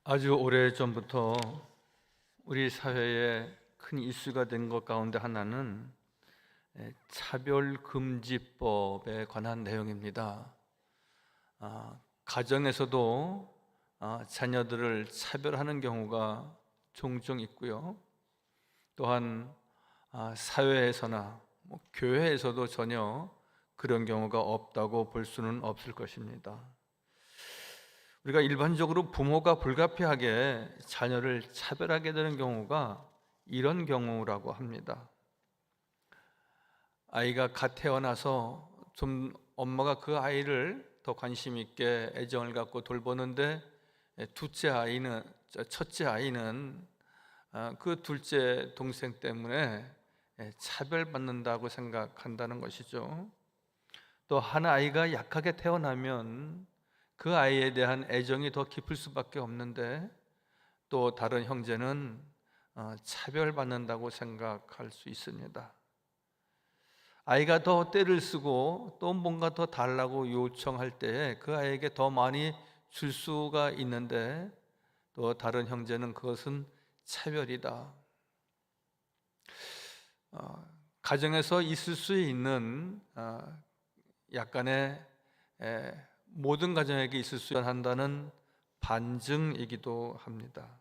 아주 오래전부터 우리 사회에 큰 이슈가 된 것 가운데 하나는 차별금지법에 관한 내용입니다. 가정에서도 자녀들을 차별하는 경우가 종종 있고요. 또한 사회에서나 교회에서도 전혀 그런 경우가 없다고 볼 수는 없을 것입니다. 우리가 일반적으로 부모가 불가피하게 자녀를 차별하게 되는 경우가 이런 경우라고 합니다. 아이가 갓 태어나서 좀 엄마가 그 아이를 더 관심 있게 애정을 갖고 돌보는데 첫째 아이는 그 둘째 동생 때문에 차별받는다고 생각한다는 것이죠. 또 한 아이가 약하게 태어나면 그 아이에 대한 애정이 더 깊을 수밖에 없는데, 또 다른 형제는 차별받는다고 생각할 수 있습니다. 아이가 더 떼를 쓰고 또 뭔가 더 달라고 요청할 때 그 아이에게 더 많이 줄 수가 있는데, 또 다른 형제는 그것은 차별이다. 가정에서 있을 수 있는 약간의 모든 가정에게 있을 수 한다는 반증이기도 합니다.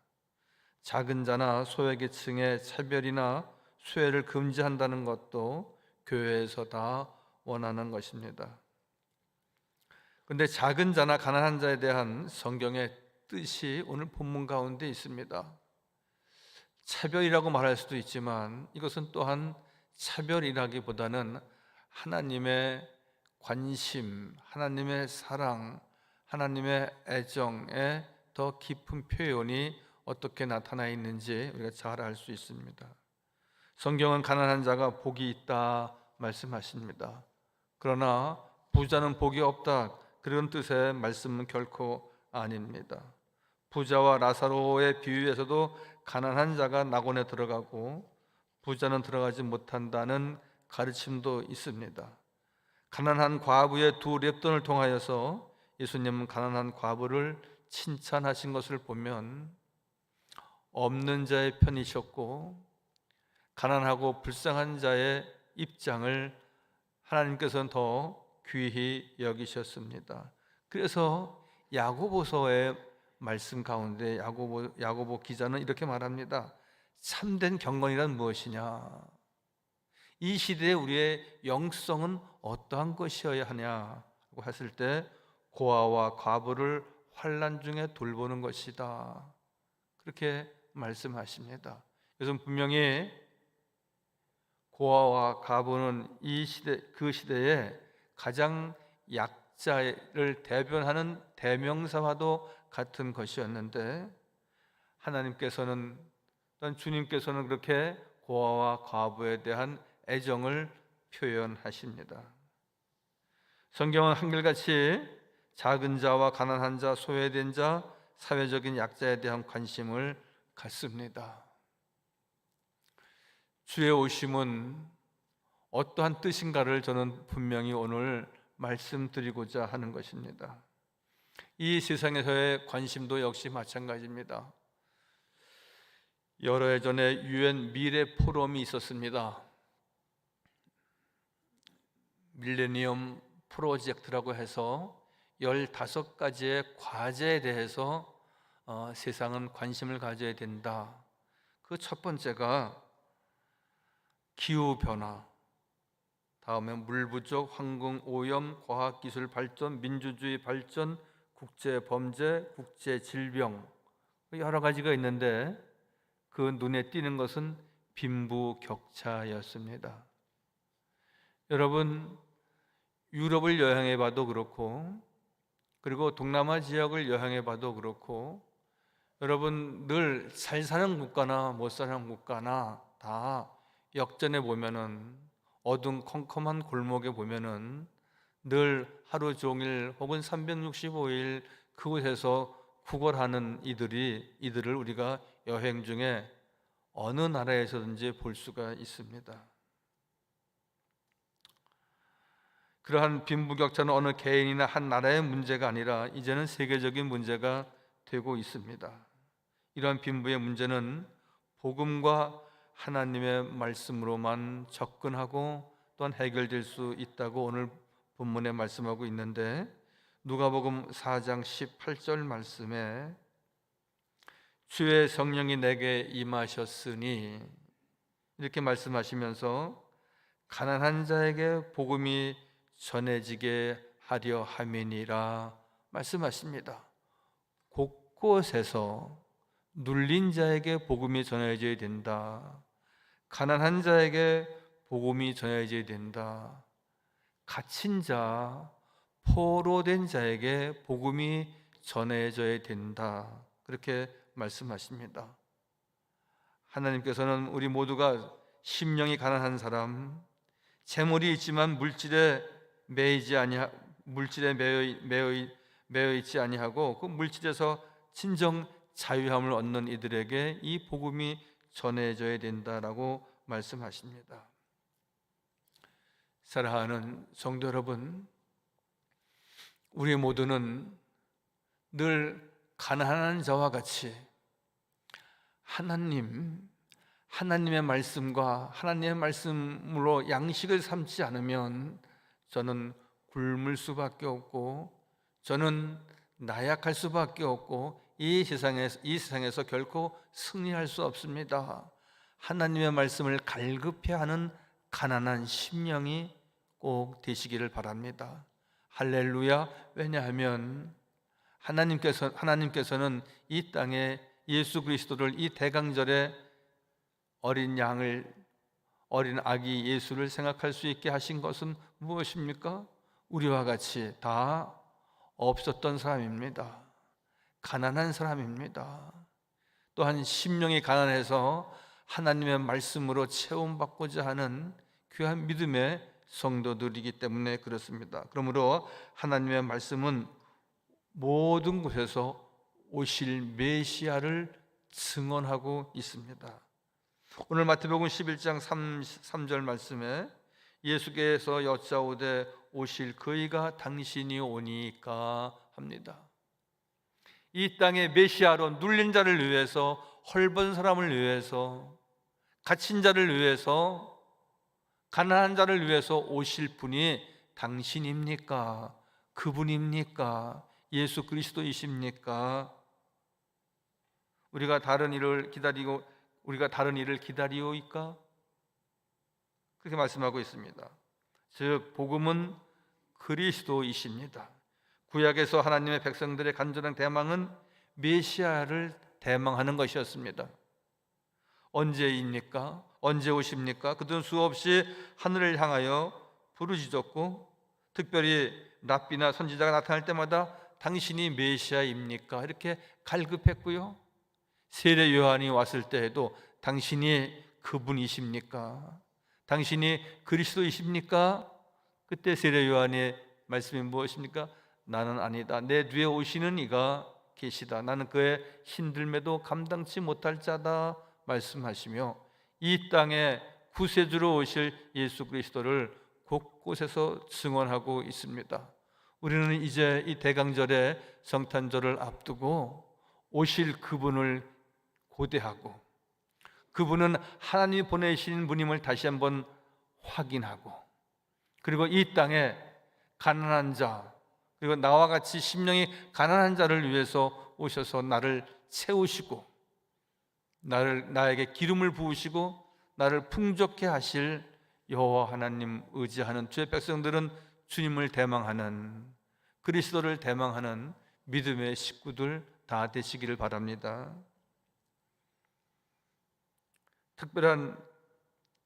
작은 자나 소외계층의 차별이나 수혜를 금지한다는 것도 교회에서 다 원하는 것입니다. 그런데 작은 자나 가난한 자에 대한 성경의 뜻이 오늘 본문 가운데 있습니다. 차별이라고 말할 수도 있지만 이것은 또한 차별이라기보다는 하나님의 관심, 하나님의 사랑, 하나님의 애정의 더 깊은 표현이 어떻게 나타나 있는지 우리가 잘 알 수 있습니다. 성경은 가난한 자가 복이 있다 말씀하십니다. 그러나 부자는 복이 없다, 그런 뜻의 말씀은 결코 아닙니다. 부자와 라사로의 비유에서도 가난한 자가 낙원에 들어가고 부자는 들어가지 못한다는 가르침도 있습니다. 가난한 과부의 두 랩돈을 통하여서 예수님은 가난한 과부를 칭찬하신 것을 보면 없는 자의 편이셨고 가난하고 불쌍한 자의 입장을 하나님께서는 더 귀히 여기셨습니다. 그래서 야고보서의 말씀 가운데 야고보 기자는 이렇게 말합니다. 참된 경건이란 무엇이냐? 이 시대에 우리의 영성은 어떠한 것이어야 하냐고 했을 때 고아와 과부를 환난 중에 돌보는 것이다, 그렇게 말씀하십니다. 그래서 분명히 고아와 과부는 그 시대에 가장 약자를 대변하는 대명사와도 같은 것이었는데, 하나님께서는, 또는 주님께서는 그렇게 고아와 과부에 대한 애정을 표현하십니다. 성경은 한결같이 작은 자와 가난한 자, 소외된 자, 사회적인 약자에 대한 관심을 갖습니다. 주의 오심은 어떠한 뜻인가를 저는 분명히 오늘 말씀드리고자 하는 것입니다. 이 세상에서의 관심도 역시 마찬가지입니다. 여러 해 전에 UN 미래 포럼이 있었습니다. 밀레니엄 프로젝트라고 해서 15가지의 과제에 대해서 세상은 관심을 가져야 된다. 그 첫 번째가 기후변화, 다음에 물 부족, 환경 오염, 과학기술 발전, 민주주의 발전, 국제범죄, 국제질병, 여러 가지가 있는데 그 눈에 띄는 것은 빈부격차였습니다. 여러분, 유럽을 여행해 봐도 그렇고, 그리고 동남아 지역을 여행해 봐도 그렇고, 여러분 늘 잘 사는 국가나 못 사는 국가나 다 역전해 보면은, 어둠컴컴한 골목에 보면은 늘 하루 종일 혹은 365일 그곳에서 구걸하는 이들을 우리가 여행 중에 어느 나라에서든지 볼 수가 있습니다. 그러한 빈부격차는 어느 개인이나 한 나라의 문제가 아니라 이제는 세계적인 문제가 되고 있습니다. 이러한 빈부의 문제는 복음과 하나님의 말씀으로만 접근하고 또한 해결될 수 있다고 오늘 본문에 말씀하고 있는데, 누가복음 4장 18절 말씀에 주의 성령이 내게 임하셨으니 이렇게 말씀하시면서 가난한 자에게 복음이 전해지게 하려 함이니라 말씀하십니다. 곳곳에서 눌린 자에게 복음이 전해져야 된다. 가난한 자에게 복음이 전해져야 된다. 갇힌 자, 포로된 자에게 복음이 전해져야 된다. 그렇게 말씀하십니다. 하나님께서는 우리 모두가 심령이 가난한 사람, 재물이 있지만 물질에 매여 있지 아니하고 그 물질에서 진정 자유함을 얻는 이들에게 이 복음이 전해져야 된다라고 말씀하십니다. 사랑하는 성도 여러분, 우리 모두는 늘 가난한 자와 같이 하나님의 말씀과 하나님의 말씀으로 양식을 삼지 않으면 저는 굶을 수밖에 없고, 저는 나약할 수밖에 없고, 이 세상에서 결코 승리할 수 없습니다. 하나님의 말씀을 갈급해하는 가난한 심령이 꼭 되시기를 바랍니다. 할렐루야. 왜냐하면 하나님께서는 이 땅에 예수 그리스도를, 이 대강절에 어린 아기 예수를 생각할 수 있게 하신 것은 무엇입니까? 우리와 같이 다 없었던 사람입니다. 가난한 사람입니다. 또한 심령이 가난해서 하나님의 말씀으로 체험받고자 하는 귀한 믿음의 성도들이기 때문에 그렇습니다. 그러므로 하나님의 말씀은 모든 곳에서 오실 메시아를 증언하고 있습니다. 오늘 마태복음 11장 3절 말씀에 예수께서 여짜오되 오실 그이가 당신이 오니까 합니다. 이 땅의 메시아로 눌린 자를 위해서, 헐벗은 사람을 위해서, 갇힌 자를 위해서, 가난한 자를 위해서 오실 분이 당신입니까? 그분입니까? 예수 그리스도이십니까? 우리가 다른 일을 기다리오이까? 그렇게 말씀하고 있습니다. 즉 복음은 그리스도이십니다. 구약에서 하나님의 백성들의 간절한 대망은 메시아를 대망하는 것이었습니다. 언제입니까? 언제 오십니까? 그들은 수없이 하늘을 향하여 부르짖었고, 특별히 랍비나 선지자가 나타날 때마다 당신이 메시아입니까? 이렇게 갈급했고요. 세례 요한이 왔을 때에도 당신이 그분이십니까? 당신이 그리스도이십니까? 그때 세례 요한의 말씀이 무엇입니까? 나는 아니다. 내 뒤에 오시는 이가 계시다. 나는 그의 힘들매도 감당치 못할 자다 말씀하시며, 이 땅에 구세주로 오실 예수 그리스도를 곳곳에서 증언하고 있습니다. 우리는 이제 이 대강절의 성탄절을 앞두고 오실 그분을 고대하고, 그분은 하나님이 보내신 분임을 다시 한번 확인하고, 그리고 이 땅에 가난한 자, 그리고 나와 같이 심령이 가난한 자를 위해서 오셔서 나를 채우시고, 나에게 기름을 부으시고 나를 풍족케 하실 여호와 하나님 의지하는 주의 백성들은 주님을 대망하는, 그리스도를 대망하는 믿음의 식구들 다 되시기를 바랍니다. 특별한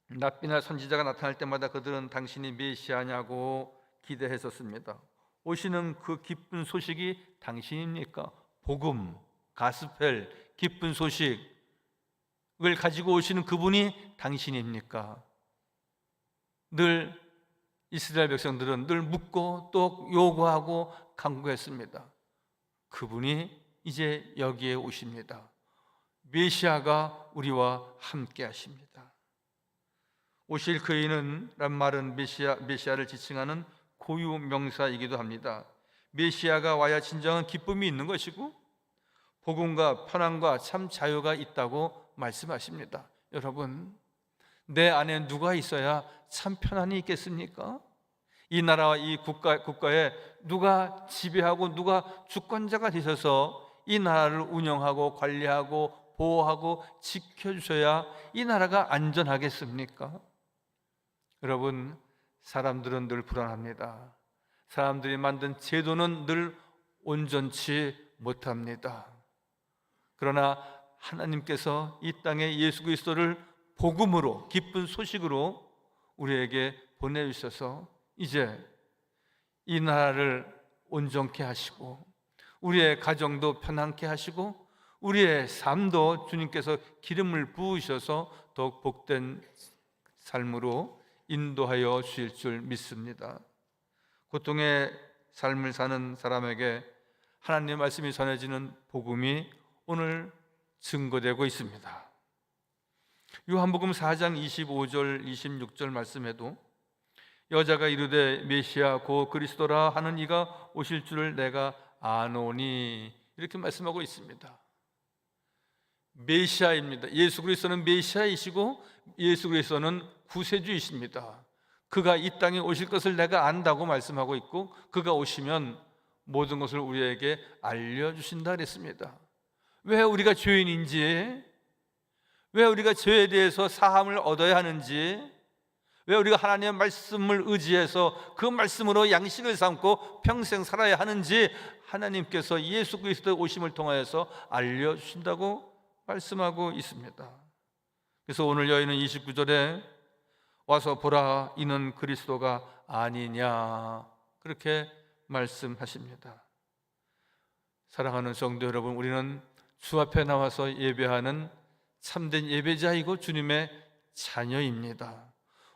랍비나 선지자가 나타날 때마다 그들은 당신이 메시아냐고 기대했었습니다. 오시는 그 기쁜 소식이 당신입니까? 복음, 가스펠, 기쁜 소식을 가지고 오시는 그분이 당신입니까? 늘 이스라엘 백성들은 늘 묻고 또 요구하고 간구했습니다. 그분이 이제 여기에 오십니다. 메시아가 우리와 함께 하십니다. 오실 그이는 란 말은 메시아를 지칭하는 고유 명사이기도 합니다. 메시아가 와야 진정한 기쁨이 있는 것이고, 복음과 편안과 참 자유가 있다고 말씀하십니다. 여러분, 내 안에 누가 있어야 참 편안이 있겠습니까? 이 나라와 이 국가에 누가 지배하고 누가 주권자가 되셔서 이 나라를 운영하고 관리하고 보호하고 지켜주셔야 이 나라가 안전하겠습니까? 여러분, 사람들은 늘 불안합니다. 사람들이 만든 제도는 늘 온전치 못합니다. 그러나 하나님께서 이 땅에 예수 그리스도를 복음으로, 기쁜 소식으로 우리에게 보내주셔서 이제 이 나라를 온전케 하시고 우리의 가정도 편안케 하시고 우리의 삶도 주님께서 기름을 부으셔서 더욱 복된 삶으로 인도하여 주실 줄 믿습니다. 고통의 삶을 사는 사람에게 하나님의 말씀이 전해지는 복음이 오늘 증거되고 있습니다. 요한복음 4장 25절 26절 말씀에도 여자가 이르되 메시아 곧 그리스도라 하는 이가 오실 줄을 내가 아노니 이렇게 말씀하고 있습니다. 메시아입니다. 예수 그리스도는 메시아이시고 예수 그리스도는 구세주이십니다. 그가 이 땅에 오실 것을 내가 안다고 말씀하고 있고 그가 오시면 모든 것을 우리에게 알려주신다 그랬습니다. 왜 우리가 죄인인지, 왜 우리가 죄에 대해서 사함을 얻어야 하는지, 왜 우리가 하나님의 말씀을 의지해서 그 말씀으로 양식을 삼고 평생 살아야 하는지 하나님께서 예수 그리스도의 오심을 통하여서 알려주신다고 말씀하고 있습니다. 그래서 오늘 여인은 29절에 와서 보라 이는 그리스도가 아니냐 그렇게 말씀하십니다. 사랑하는 성도 여러분, 우리는 주 앞에 나와서 예배하는 참된 예배자이고 주님의 자녀입니다.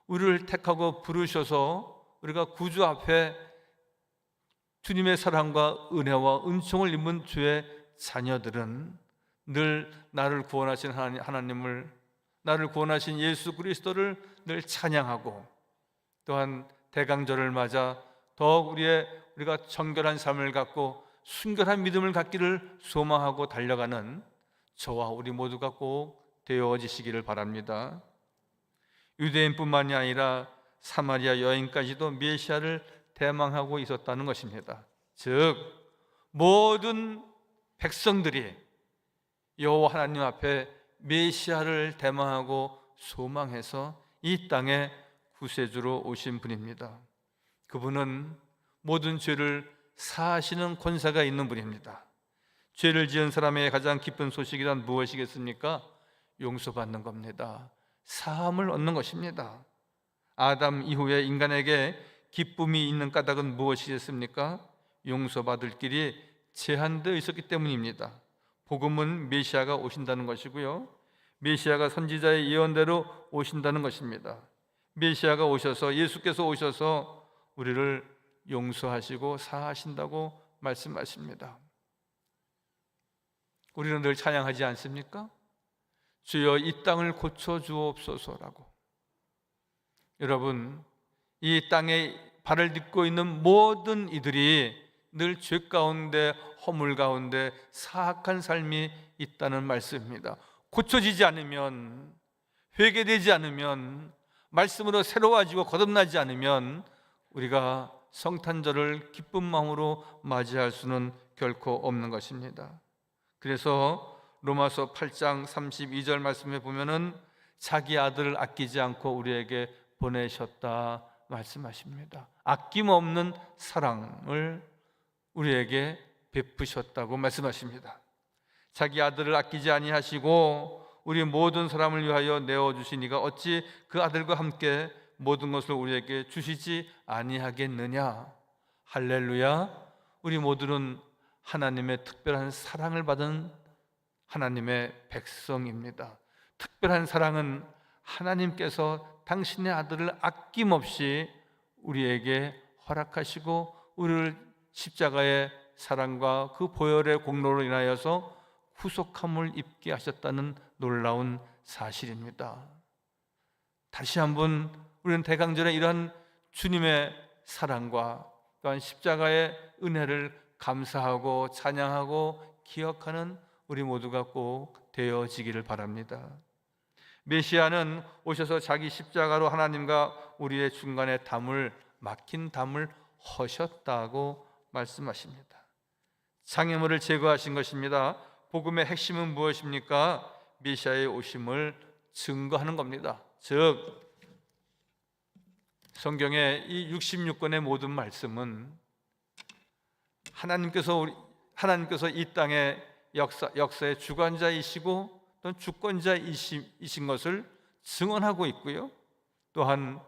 우리를 택하고 부르셔서 우리가 구주 앞에 주님의 사랑과 은혜와 은총을 입은 주의 자녀들은 늘 나를 구원하신 하나님을, 나를 구원하신 예수 그리스도를 늘 찬양하고 또한 대강절을 맞아 더욱 우리가 정결한 삶을 갖고 순결한 믿음을 갖기를 소망하고 달려가는 저와 우리 모두가 꼭 되어지시기를 바랍니다. 유대인뿐만이 아니라 사마리아 여인까지도 메시아를 대망하고 있었다는 것입니다. 즉 모든 백성들이 여호와 하나님 앞에 메시아를 대망하고 소망해서 이 땅에 구세주로 오신 분입니다. 그분은 모든 죄를 사하시는 권세가 있는 분입니다. 죄를 지은 사람의 가장 기쁜 소식이란 무엇이겠습니까? 용서받는 겁니다. 사함을 얻는 것입니다. 아담 이후에 인간에게 기쁨이 있는 까닭은 무엇이겠습니까? 용서받을 길이 제한되어 있었기 때문입니다. 복음은 메시아가 오신다는 것이고요, 메시아가 선지자의 예언대로 오신다는 것입니다. 메시아가 오셔서, 예수께서 오셔서 우리를 용서하시고 사하신다고 말씀하십니다. 우리는 늘 찬양하지 않습니까? 주여 이 땅을 고쳐주옵소서라고. 여러분, 이 땅에 발을 딛고 있는 모든 이들이 늘 죄 가운데, 허물 가운데 사악한 삶이 있다는 말씀입니다. 고쳐지지 않으면, 회개되지 않으면, 말씀으로 새로워지고 거듭나지 않으면 우리가 성탄절을 기쁜 마음으로 맞이할 수는 결코 없는 것입니다. 그래서 로마서 8장 32절 말씀에 보면은 자기 아들을 아끼지 않고 우리에게 보내셨다 말씀하십니다. 아낌없는 사랑을 우리에게 베푸셨다고 말씀하십니다. 자기 아들을 아끼지 아니하시고 우리 모든 사람을 위하여 내어주시니가 어찌 그 아들과 함께 모든 것을 우리에게 주시지 아니하겠느냐. 할렐루야. 우리 모두는 하나님의 특별한 사랑을 받은 하나님의 백성입니다. 특별한 사랑은 하나님께서 당신의 아들을 아낌없이 우리에게 허락하시고 우리를 십자가의 사랑과 그 보혈의 공로로 인하여서 구속함을 입게 하셨다는 놀라운 사실입니다. 다시 한번 우리는 대강절에 이러한 주님의 사랑과 또한 십자가의 은혜를 감사하고 찬양하고 기억하는 우리 모두가 꼭 되어지기를 바랍니다. 메시아는 오셔서 자기 십자가로 하나님과 우리의 중간에 막힌 담을 허셨다고 말씀하십니다. 장애물을 제거하신 것입니다. 복음의 핵심은 무엇입니까? 메시아의 오심을 증거하는 겁니다. 즉 성경의 이 66권의 모든 말씀은 하나님께서 이 땅의 역사의 주관자이시고 또는 주권자이신 것을 증언하고 있고요. 또한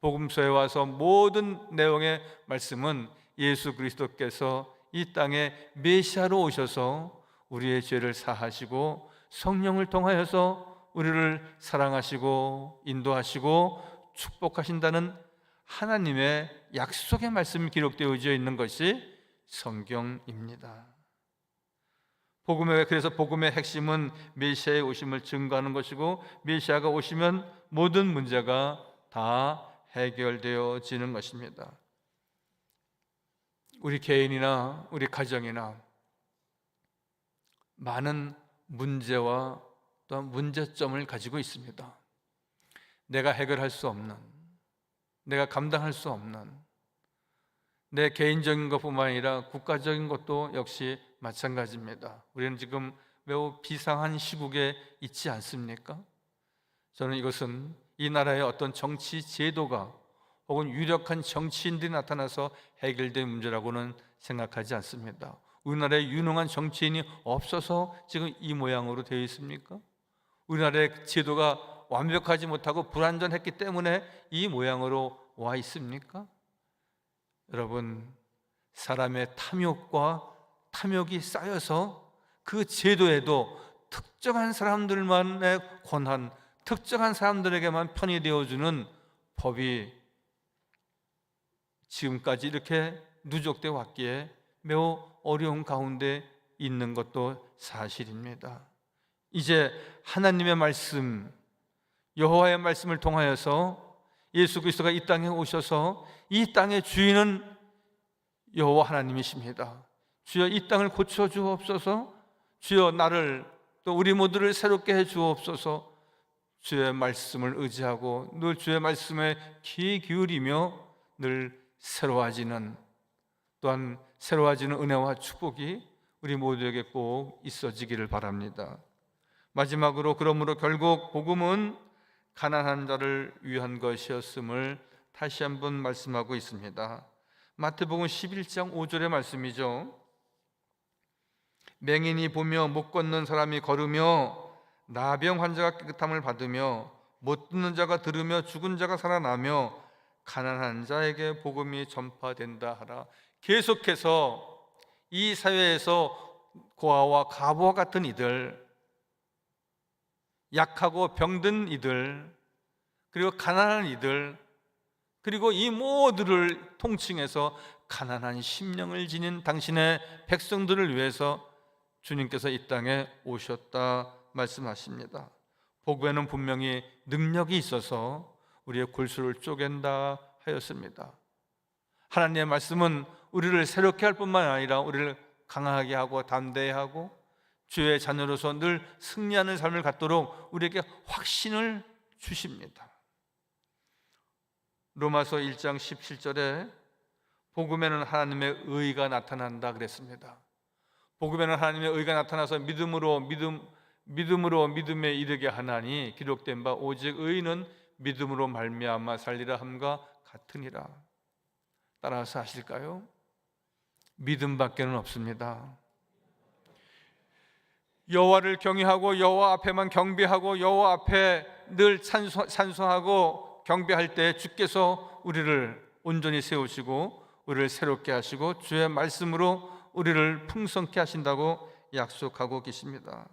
복음서에 와서 모든 내용의 말씀은 예수 그리스도께서 이 땅에 메시아로 오셔서 우리의 죄를 사하시고 성령을 통하여서 우리를 사랑하시고 인도하시고 축복하신다는 하나님의 약속의 말씀이 기록되어져 있는 것이 성경입니다. 그래서 복음의 핵심은 메시아의 오심을 증거하는 것이고, 메시아가 오시면 모든 문제가 다 해결되어지는 것입니다. 우리 개인이나 우리 가정이나 많은 문제와 또한 문제점을 가지고 있습니다. 내가 해결할 수 없는, 내가 감당할 수 없는, 내 개인적인 것뿐만 아니라 국가적인 것도 역시 마찬가지입니다. 우리는 지금 매우 비상한 시국에 있지 않습니까? 저는 이것은 이 나라의 어떤 정치 제도가 혹은 유력한 정치인들이 나타나서 해결된 문제라고는 생각하지 않습니다. 우리나라에 유능한 정치인이 없어서 지금 이 모양으로 되어 있습니까? 우리나라의 제도가 완벽하지 못하고 불완전했기 때문에 이 모양으로 와 있습니까? 여러분, 사람의 탐욕이 쌓여서 그 제도에도 특정한 사람들만의 권한, 특정한 사람들에게만 편이 되어주는 법이 지금까지 이렇게 누적되어 왔기에 매우 어려운 가운데 있는 것도 사실입니다. 이제 하나님의 말씀, 여호와의 말씀을 통하여서 예수 그리스도가 이 땅에 오셔서 이 땅의 주인은 여호와 하나님이십니다. 주여 이 땅을 고쳐 주옵소서. 주여 나를 또 우리 모두를 새롭게 해 주옵소서. 주의 말씀을 의지하고 늘 주의 말씀에 귀 기울이며 늘 새로워지는, 또한 새로워지는 은혜와 축복이 우리 모두에게 꼭 있어지기를 바랍니다. 마지막으로, 그러므로 결국 복음은 가난한 자를 위한 것이었음을 다시 한번 말씀하고 있습니다. 마태복음 11장 5절의 말씀이죠. 맹인이 보며 못 걷는 사람이 걸으며 나병 환자가 깨끗함을 받으며 못 듣는 자가 들으며 죽은 자가 살아나며 가난한 자에게 복음이 전파된다 하라. 계속해서 이 사회에서 고아와 과부와 같은 이들, 약하고 병든 이들, 그리고 가난한 이들, 그리고 이 모두를 통칭해서 가난한 심령을 지닌 당신의 백성들을 위해서 주님께서 이 땅에 오셨다 말씀하십니다. 복음에는 분명히 능력이 있어서 우리의 골수를 쪼갠다 하였습니다. 하나님의 말씀은 우리를 새롭게 할 뿐만 아니라 우리를 강하게 하고 담대히 하고 주의 자녀로서 늘 승리하는 삶을 갖도록 우리에게 확신을 주십니다. 로마서 1장 17절에 복음에는 하나님의 의가 나타난다 그랬습니다. 복음에는 하나님의 의가 나타나서 믿음으로 믿음에 이르게 하나니 기록된 바 오직 의인은 믿음으로 말미암아 살리라 함과 같으니라. 따라서 아실까요? 믿음밖에는 없습니다. 여호와를 경외하고 여호와 앞에만 경배하고 여호와 앞에 늘 찬송하고 경배할 때 주께서 우리를 온전히 세우시고 우리를 새롭게 하시고 주의 말씀으로 우리를 풍성케 하신다고 약속하고 계십니다.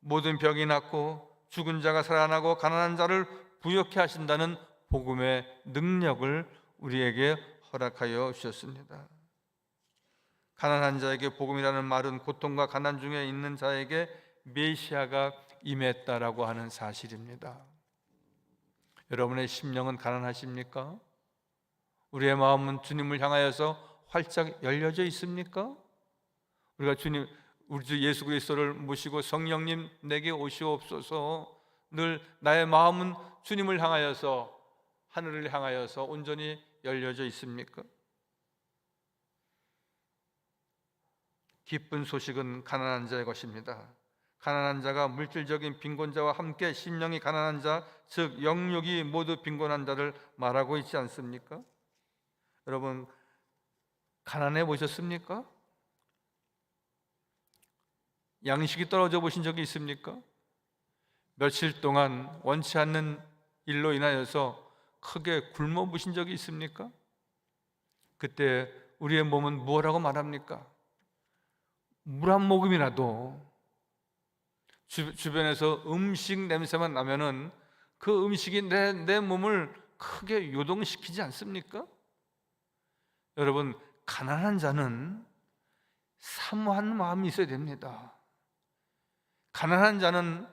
모든 병이 낫고 죽은 자가 살아나고 가난한 자를 부욕케 하신다는 복음의 능력을 우리에게 허락하여 주셨습니다. 가난한 자에게 복음이라는 말은 고통과 가난 중에 있는 자에게 메시아가 임했다라고 하는 사실입니다. 여러분의 심령은 가난하십니까? 우리의 마음은 주님을 향하여서 활짝 열려져 있습니까? 우리가 우리 주 예수 그리스도를 모시고 성령님 내게 오시옵소서, 늘 나의 마음은 주님을 향하여서, 하늘을 향하여서 온전히 열려져 있습니까? 기쁜 소식은 가난한 자의 것입니다. 가난한 자가 물질적인 빈곤자와 함께 심령이 가난한 자, 즉 영육이 모두 빈곤한 자를 말하고 있지 않습니까? 여러분, 가난해 보셨습니까? 양식이 떨어져 보신 적이 있습니까? 며칠 동안 원치 않는 일로 인하여서 크게 굶어 보신 적이 있습니까? 그때 우리의 몸은 뭐라고 말합니까? 물 한 모금이라도, 주변에서 음식 냄새만 나면은 그 음식이 내 몸을 크게 요동시키지 않습니까? 여러분, 가난한 자는 사모하는 마음이 있어야 됩니다. 가난한 자는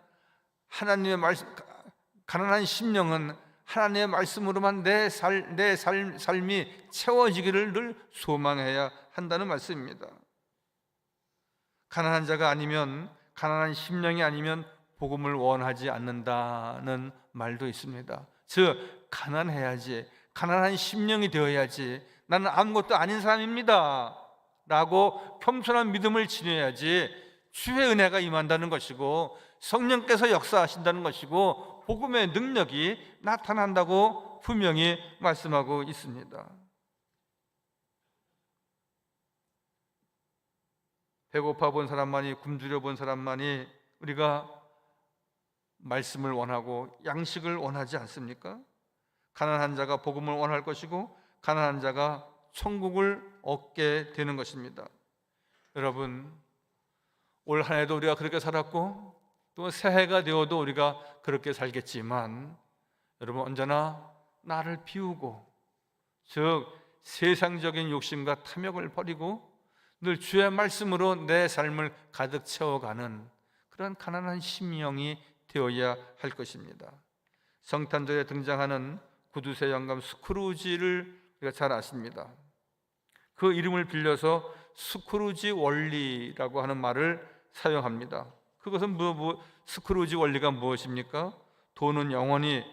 가난한 심령은 하나님의 말씀으로만 내 삶이 채워지기를 늘 소망해야 한다는 말씀입니다. 가난한 자가 아니면, 가난한 심령이 아니면 복음을 원하지 않는다는 말도 있습니다. 즉, 가난해야지, 가난한 심령이 되어야지, 나는 아무것도 아닌 사람입니다 라고 겸손한 믿음을 지녀야지 주의 은혜가 임한다는 것이고, 성령께서 역사하신다는 것이고, 복음의 능력이 나타난다고 분명히 말씀하고 있습니다. 배고파 본 사람만이, 굶주려 본 사람만이 우리가 말씀을 원하고 양식을 원하지 않습니까? 가난한 자가 복음을 원할 것이고, 가난한 자가 천국을 얻게 되는 것입니다. 여러분, 올 한 해도 우리가 그렇게 살았고, 또 새해가 되어도 우리가 그렇게 살겠지만, 여러분, 언제나 나를 비우고, 즉 세상적인 욕심과 탐욕을 버리고 늘 주의 말씀으로 내 삶을 가득 채워가는 그런 가난한 심령이 되어야 할 것입니다. 성탄절에 등장하는 구두쇠 영감 스크루지를 우리가 잘 아십니다. 그 이름을 빌려서 스크루지 원리라고 하는 말을 사용합니다. 그것은 스크루지 원리가 무엇입니까? 돈은 영원히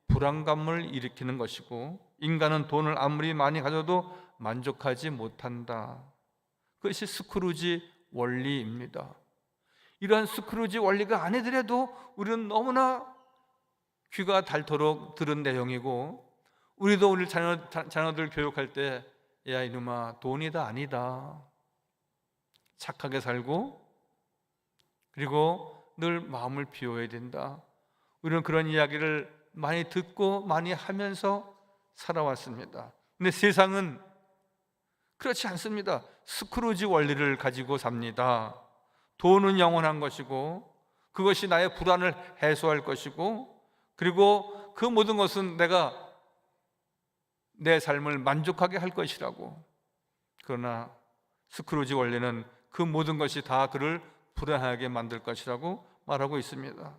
불안감을 일으키는 것이고, 인간은 돈을 아무리 많이 가져도 만족하지 못한다. 그것이 스크루지 원리입니다. 이러한 스크루지 원리가 아니더라도 우리는 너무나 귀가 닳도록 들은 내용이고, 우리도 우리 자녀들 교육할 때, 야 이놈아, 돈이 다 아니다, 착하게 살고 그리고 늘 마음을 비워야 된다, 우리는 그런 이야기를 많이 듣고 많이 하면서 살아왔습니다. 근데 세상은 그렇지 않습니다. 스크루지 원리를 가지고 삽니다. 돈은 영원한 것이고, 그것이 나의 불안을 해소할 것이고, 그리고 그 모든 것은 내가 내 삶을 만족하게 할 것이라고. 그러나 스크루지 원리는 그 모든 것이 다 그를 불안하게 만들 것이라고 말하고 있습니다.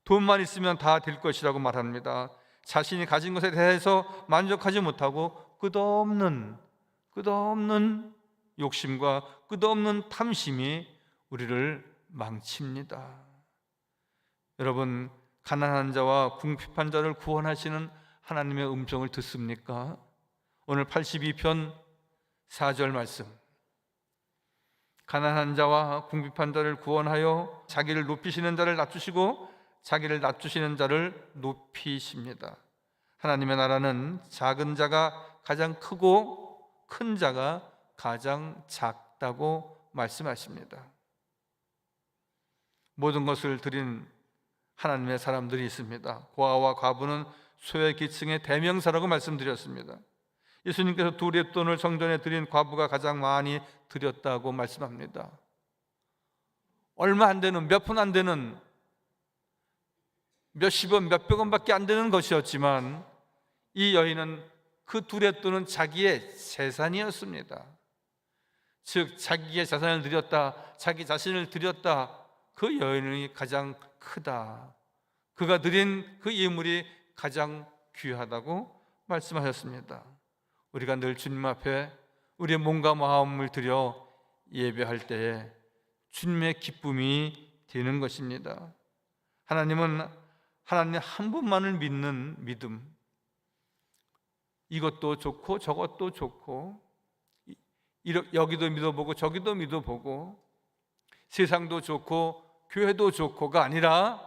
돈만 있으면 다 될 것이라고 말합니다. 자신이 가진 것에 대해서 만족하지 못하고 끝없는 욕심과 끝없는 탐심이 우리를 망칩니다. 여러분, 가난한 자와 궁핍한 자를 구원하시는 하나님의 음성을 듣습니까? 오늘 82편 4절 말씀, 가난한 자와 궁핍한 자를 구원하여 자기를 높이시는 자를 낮추시고 자기를 낮추시는 자를 높이십니다. 하나님의 나라는 작은 자가 가장 크고 큰 자가 가장 작다고 말씀하십니다. 모든 것을 드린 하나님의 사람들이 있습니다. 고아와 과부는 소외계층의 대명사라고 말씀드렸습니다. 예수님께서 두 렛돈을 성전에 드린 과부가 가장 많이 드렸다고 말씀합니다. 얼마 안 되는, 몇 푼 안 되는, 몇십 원, 몇백 원밖에 안 되는 것이었지만, 이 여인은 그 두 렛돈은 자기의 재산이었습니다. 즉 자기의 재산을 드렸다, 자기 자신을 드렸다, 그 여인이 가장 크다, 그가 드린 그 예물이 가장 귀하다고 말씀하셨습니다. 우리가 늘 주님 앞에 우리의 몸과 마음을 드려 예배할 때에 주님의 기쁨이 되는 것입니다. 하나님은 하나님 한 분만을 믿는 믿음, 이것도 좋고 저것도 좋고 여기도 믿어보고 저기도 믿어보고 세상도 좋고 교회도 좋고가 아니라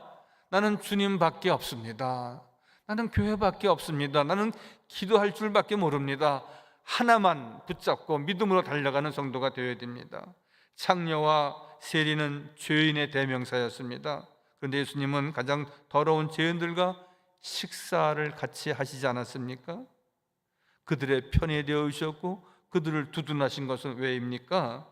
나는 주님밖에 없습니다. 나는 교회밖에 없습니다. 나는 기도할 줄밖에 모릅니다. 하나만 붙잡고 믿음으로 달려가는 성도가 되어야 됩니다. 창녀와 세리는 죄인의 대명사였습니다. 그런데 예수님은 가장 더러운 죄인들과 식사를 같이 하시지 않았습니까? 그들의 편이 되어주셨고 그들을 두둔하신 것은 왜입니까?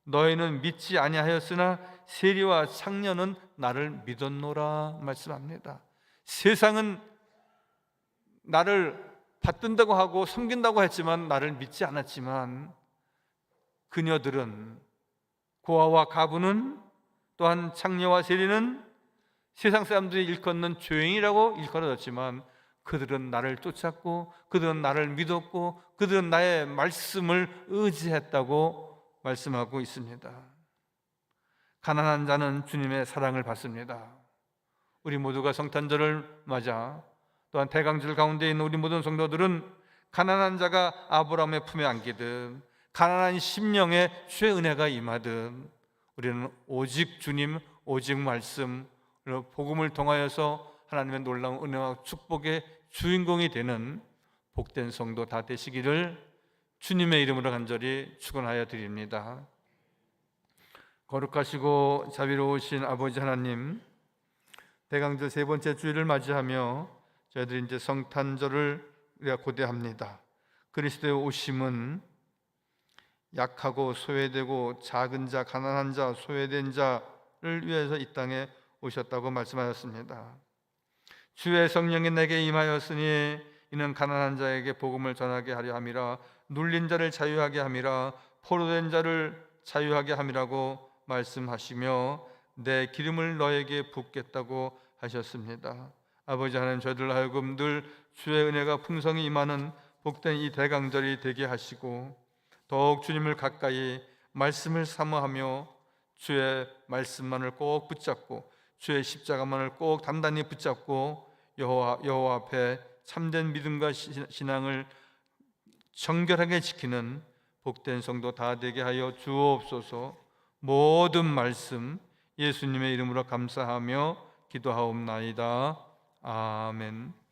너희는 믿지 아니하였으나 세리와 창녀는 나를 믿었노라 말씀합니다. 세상은 나를 받든다고 하고 섬긴다고 했지만 나를 믿지 않았지만 그녀들은, 고아와 가부는, 또한 창녀와 세리는 세상 사람들이 일컫는 죄인이라고 일컬어졌지만 그들은 나를 쫓았고 그들은 나를 믿었고 그들은 나의 말씀을 의지했다고 말씀하고 있습니다. 가난한 자는 주님의 사랑을 받습니다. 우리 모두가 성탄절을 맞아 또한 대강절 가운데 있는 우리 모든 성도들은 가난한 자가 아브라함의 품에 안기듯 가난한 심령에 주의 은혜가 임하듯 우리는 오직 주님, 오직 말씀, 복음을 통하여서 하나님의 놀라운 은혜와 축복의 주인공이 되는 복된 성도 다 되시기를 주님의 이름으로 간절히 축원하여 드립니다. 거룩하시고 자비로우신 아버지 하나님, 대강절 세 번째 주일을 맞이하며 저희들이 이제 성탄절을 우리가 고대합니다. 그리스도의 오심은 약하고 소외되고 작은 자, 가난한 자, 소외된 자를 위해서 이 땅에 오셨다고 말씀하셨습니다. 주의 성령이 내게 임하였으니 이는 가난한 자에게 복음을 전하게 하려 함이라, 눌린 자를 자유하게 함이라, 포로된 자를 자유하게 함이라고 말씀하시며 내 기름을 너에게 붓겠다고 하셨습니다. 아버지 하나님, 저희들 하여금 늘 주의 은혜가 풍성히 임하는 복된 이 대강절이 되게 하시고 더욱 주님을 가까이 말씀을 사모하며 주의 말씀만을 꼭 붙잡고 주의 십자가만을 꼭 단단히 붙잡고 여호와 앞에 참된 믿음과 신앙을 정결하게 지키는 복된 성도 다 되게 하여 주옵소서. 모든 말씀 예수님의 이름으로 감사하며 기도하옵나이다. 아멘.